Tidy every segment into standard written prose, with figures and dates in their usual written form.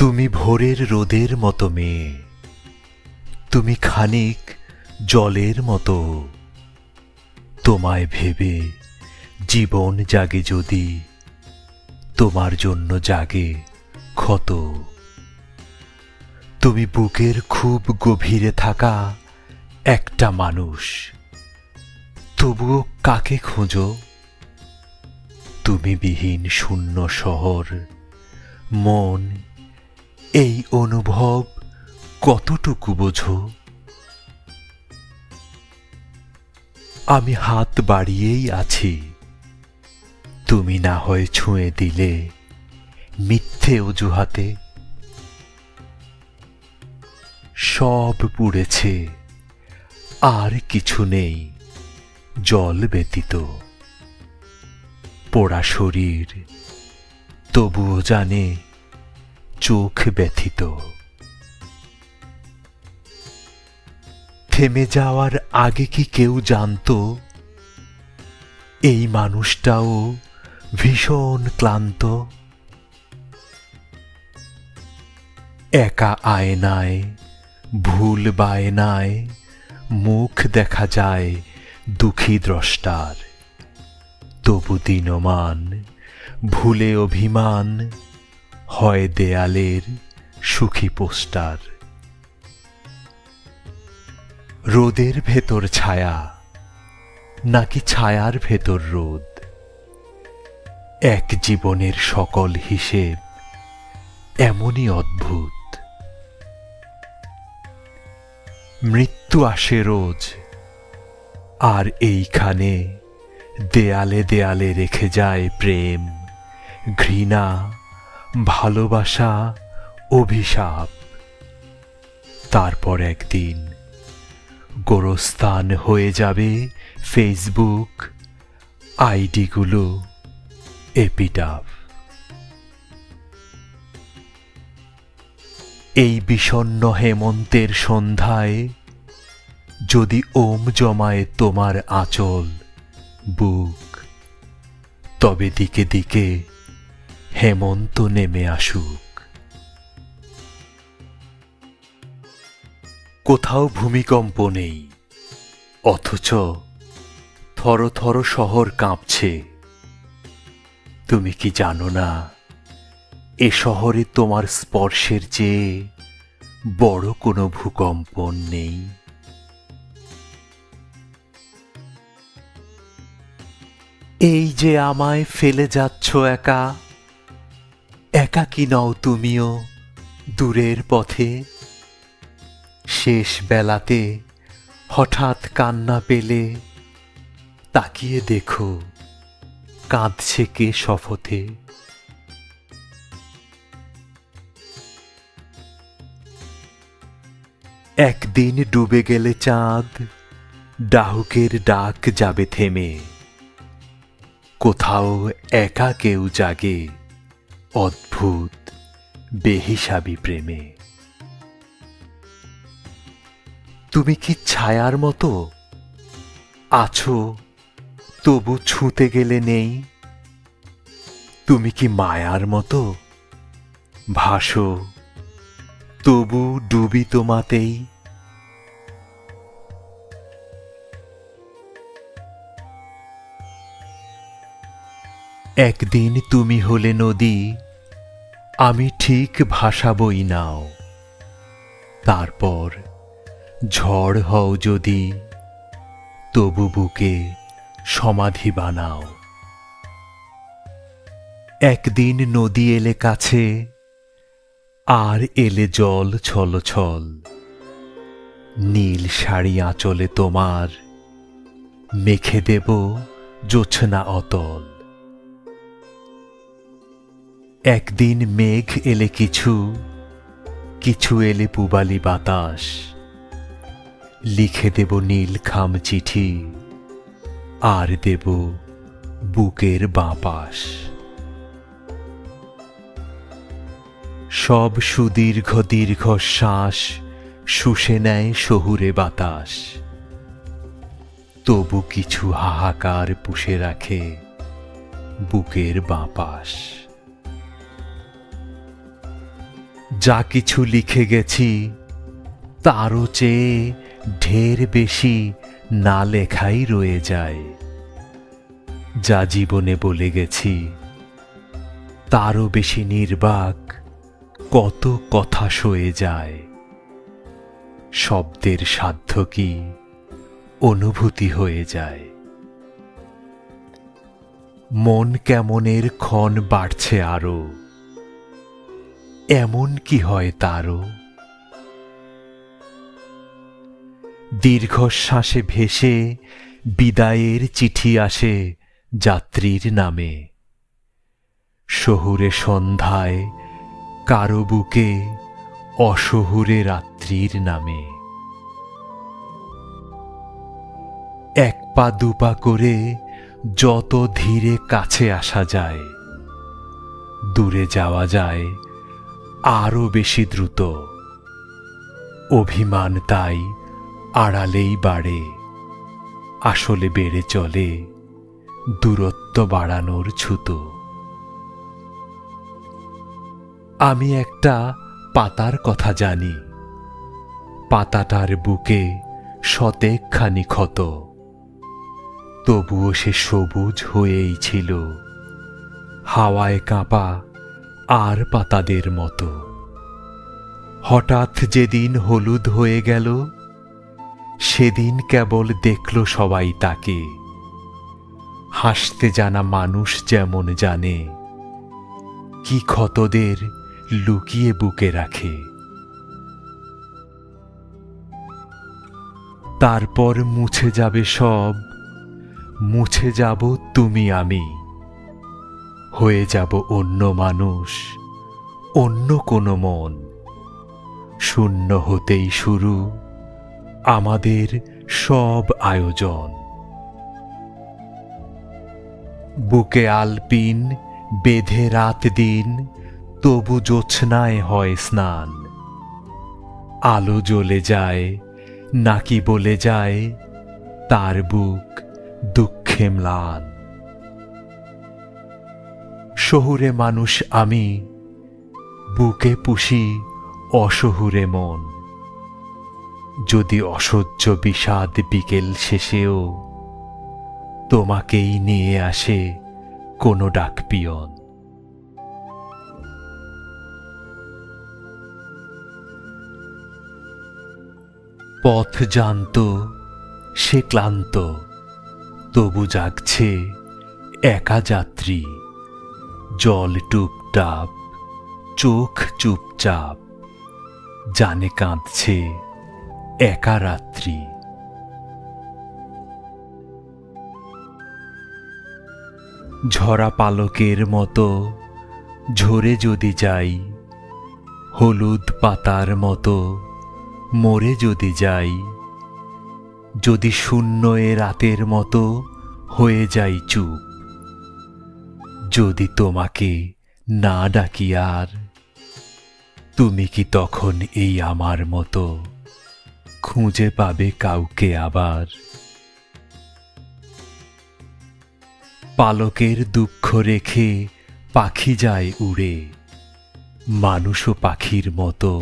তুমি ভোরের রোদের মতো মেয়ে, তুমি খানিক জলের মতো। তোমায় ভেবে জীবন জাগে যদি, তোমার জন্য জাগে ক্ষত। তুমি বুকের খুব গভীরে থাকা একটা মানুষ, তবুও কাকে খোঁজো? তুমি বিহীন শূন্য শহর, মন এই অনুভব কতটুকু বোঝো? আমি হাত বাড়িয়েই আছি, তুমি না হয় ছুঁয়ে দিলে মিথ্যে অজুহাতে। সব পুড়েছে, আর কিছু নেই জল ব্যতীত। পোড়া শরীর তবুও জানে চোখ ব্যথিত। থেমে যাওয়ার আগে কি কেউ জানতো এই মানুষটাও ভীষণ ক্লান্ত? একা আয়নায় ভুল বায়নায় মুখ দেখা যায় দুঃখী দ্রষ্টার। তবু দিনমান ভুলে অভিমান হয় দেয়ালের সুখী পোস্টার। রোদের ভেতর ছায়া নাকি ছায়ার ভেতর রোদ, এক জীবনের সকল হিসেব এমনই অদ্ভুত। মৃত্যু আসে রোজ, আর এইখানে দেয়ালে দেয়ালে রেখে যায় প্রেম, ঘৃণা, ভালোবাসা, অভিশাপ। তারপর একদিন গোরস্থান হয়ে যাবে ফেসবুক আইডিগুলো এপিটাফ। এই বিষণ্ণ হেমন্তের সন্ধ্যায় যদি ওম জমায় তোমার আঁচল, বুক, তবে দিকে দিকে হেমন্ত নেমে আসুক। কোথাও ভূমিকম্প নেই, অথচ থর থর শহর কাঁপছে। তুমি কি জানো না এ শহরে তোমার স্পর্শের চেয়ে বড় কোনো ভূকম্প নেই? এই যে আমায় ফেলে যাচ্ছ একা, একা কি নও তুমিও দূরের পথে? শেষ বেলাতে হঠাৎ কান্না পেলে তাকিয়ে দেখো কাঁদছে কে শপথে। একদিন ডুবে গেলে চাঁদ, ডাহুকের ডাক যাবে থেমে। কোথাও একা কেউ জাগে অদ্ভুত বেহিসাবি প্রেমে। তুমি কি ছায়ার মতো আছো, তবু ছুঁতে গেলে নেই? তুমি কি মায়ার মতো ভাসো, তবু ডুবি তোমাতেই? একদিন তুমি হলে নদী, আমি ঠিক ভাসাবই নাও। তারপর ঝড় হও যদি, তবু বুকে সমাধি বানাও। একদিন নদী এলে কাছে, আর এলে জল ছল ছল। নীল শাড়ি আঁচলে তোমার মেখে দেব জোছনা অতল। একদিন মেঘ এলে কিছু, কিছু এলে পূবালি বাতাস। লিখে দেব নীল খাম চিঠি, আর দেব বুকের বাঁ পাশ। সব সুদীর্ঘ দীর্ঘ শ্বাস শুষে নেয় শহুরে বাতাস। তবু কিছু হাহাকার পুষে রাখে বুকের বাঁ পাশ। যা কিছু লিখে গেছি তারও চেয়ে ঢের বেশি না লেখাই রয়ে যায়। যা জীবনে বলে গেছি তারও বেশি নির্বাক কত কথা সয়ে যায়। শব্দের সাধ্য কি অনুভূতি হয়ে যায়। মন কেমনের ক্ষণ বাড়ছে আরো, এমন কি হয় তারও। দীর্ঘশ্বাসে ভেসে বিদায়ের চিঠি আসে যাত্রীর নামে। শহুরে সন্ধ্যায় কারো বুকে অশহুরে রাত্রির নামে। এক পা দুপা করে যত ধীরে কাছে আসা যায়, দূরে যাওয়া যায় আরো বেশি দ্রুত। অভিমান তাই আড়ালেই বাড়ে, আসলে বেড়ে চলে দূরত্ব বাড়ানোর ছুতো। আমি একটা পাতার কথা জানি, পাতাটার বুকে শতেকখানি ক্ষত, তবুও সে সবুজ হয়েই ছিল, হাওয়ায় কাঁপা আর পাতাদের মতো। হঠাৎ যেদিন হলুদ হয়ে গেল, সেদিন কেবল দেখল সবাই তাকে। হাসতে জানা মানুষ যেমন জানে কি ক্ষতদের লুকিয়ে বুকে রাখে। তারপর মুছে যাবে সব, মুছে যাব তুমি আমি, হয়ে যাব অন্য মানুষ, অন্য কোনো মন। শূন্য হতেই শুরু আমাদের সব আয়োজন। বুকে আলপিন বেঁধে রাত দিন, তবু জ্যোৎস্নায় হয় স্নান। আলো জ্বলে যায় নাকি বলে যায় তার বুক দুঃখে ম্লান। শহুরে মানুষ আমি, বুকে পুষি অশহুরে মন। যদি অসহ্য বিষাদ বিকেল শেষেও তোমাকেই নিয়ে আসে কোনো ডাকপিয়ন। পথ জানত সে ক্লান্ত, তবু জাগছে একা যাত্রী। জল টুপটাপ, চোখ চুপচাপ, জানে কাঁদছে একা রাত্রি। ঝরা পালকের মতো ঝরে যদি যাই, হলুদ পাতার মতো মরে যদি যাই, যদি শূন্য এ রাতের মতো হয়ে যাই চুপ, যদি তোমাকে না ডাকি আর, তুমি কি তখন এই আমার মতো খুঁজে পাবে কাউকে আবার? পালকের দুঃখ রেখে পাখি যায় উড়ে, মানুষও পাখির মতো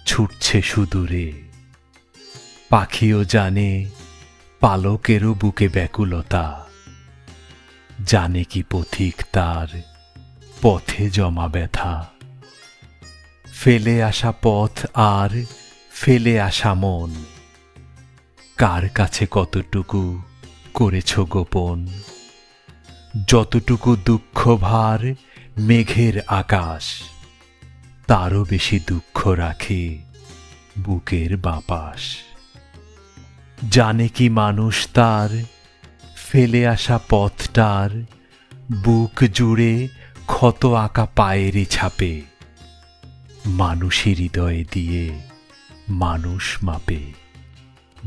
ছুটছে সুদূরে। পাখিও জানে পালকেরও বুকে ব্যাকুলতা, জানে কি পথিক তার পথে জমা ব্যথা। ফেলে আসা পথ আর ফেলে আসা মন, কার কাছে কতটুকু করেছ গোপন। যতটুকু দুঃখ ভার মেঘের আকাশ, তারও বেশি দুঃখ রাখে বুকের বাপাস। জানে কি মানুষ তার ফেলে আসা পথটার বুক জুড়ে ক্ষত আঁকা পায়েরই ছাপে। মানুষই হৃদয় দিয়ে মানুষ মাপে,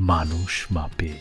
মানুষ মাপে।